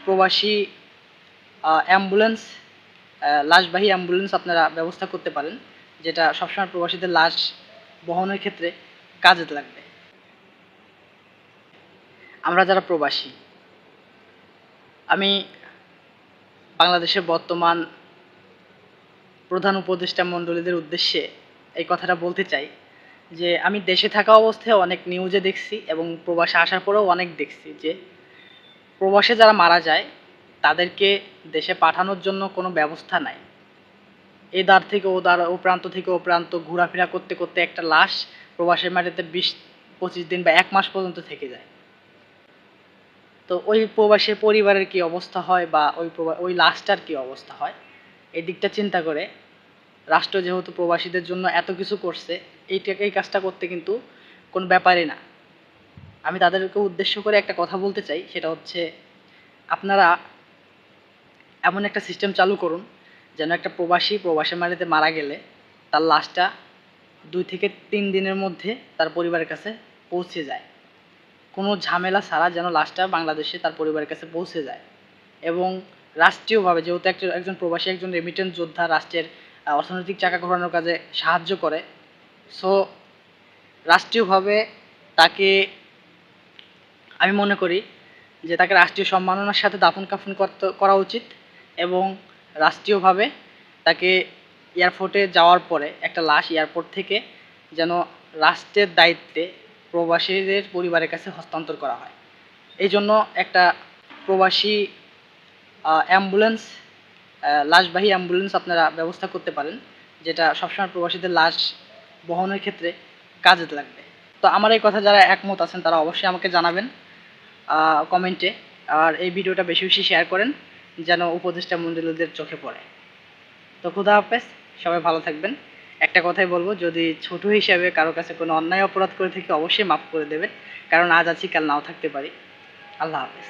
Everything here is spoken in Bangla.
প্রবাসী অ্যাম্বুলেন্স, লাশবাহী অ্যাম্বুলেন্স আপনারা ব্যবস্থা করতে পারেন, যেটা সবসময় প্রবাসীদের লাশ বহনের ক্ষেত্রে কাজে লাগবে। আমরা যারা প্রবাসী, আমি বাংলাদেশের বর্তমান প্রধান উপদেষ্টা মণ্ডলীদের উদ্দেশ্যে এই কথাটা বলতে চাই যে আমি দেশে থাকা অবস্থায় অনেক নিউজে দেখছি এবং প্রবাসে আসার পরেও অনেক দেখছি যে প্রবাসে যারা মারা যায় তাদেরকে দেশে পাঠানোর জন্য কোনো ব্যবস্থা নাই। এই দ্বার থেকে ও দ্বার, ও প্রান্ত থেকে ও প্রান্ত ঘোরাফেরা করতে করতে একটা লাশ প্রবাসের মাটিতে 20-25 দিন বা 1 মাস পর্যন্ত থেকে যায়। তো ওই প্রবাসীর পরিবারের কি অবস্থা হয় বা ওই লাশটার কি অবস্থা হয়, এই দিকটা চিন্তা করে রাষ্ট্র যেহেতু প্রবাসীদের জন্য এত কিছু করছে, এই কাজটা করতে কিন্তু কোনো ব্যাপারই না। আমি তাদেরকে উদ্দেশ্য করে একটা কথা বলতে চাই, সেটা হচ্ছে আপনারা এমন একটা সিস্টেম চালু করুন যেন একটা প্রবাসের মাটিতে মারা গেলে তার লাশটা 2 থেকে 3 দিনের মধ্যে তার পরিবারের কাছে পৌঁছে যায়। কোনো ঝামেলা ছাড়া যেন লাশটা বাংলাদেশে তার পরিবারের কাছে পৌঁছে যায়। এবং রাষ্ট্রীয়ভাবে, যেহেতু একজন প্রবাসী একজন রেমিটেন্স যোদ্ধা, রাষ্ট্রের অর্থনৈতিক চাকা ঘোরানোর কাজে সাহায্য করে, সো রাষ্ট্রীয়ভাবে তাকে, আমি মনে করি যে তাকে রাষ্ট্রীয় সম্মাননার সাথে দাফন কাফন করা উচিত। এবং রাষ্ট্রীয়ভাবে তাকে এয়ারপোর্টে যাওয়ার পরে একটা লাশ এয়ারপোর্ট থেকে যেন রাষ্ট্রের দায়িত্বে প্রবাসীদের পরিবারের কাছে হস্তান্তর করা হয়। এই জন্য একটা প্রবাসী অ্যাম্বুলেন্স, লাশবাহী অ্যাম্বুলেন্স আপনারা ব্যবস্থা করতে পারেন, যেটা সবসময় প্রবাসীদের লাশ বহনের ক্ষেত্রে কাজে লাগবে। তো আমার এই কথা যারা একমত আছেন তারা অবশ্যই আমাকে জানাবেন কমেন্টে। আর এই ভিডিওটা বেশি বেশি শেয়ার করেন যেন উপদেষ্টা মণ্ডলীদের চোখে পড়ে। তো খুদা হাফেজ, সবাই ভালো থাকবেন। একটা কথাই বলবো, যদি ছোট হিসাবে কারো কাছে কোনো অন্যায় অপরাধ করে থাকি অবশ্যই মাফ করে দেবেন, কারণ আজ আছি কাল নাও থাকতে পারি। আল্লাহ হাফেজ।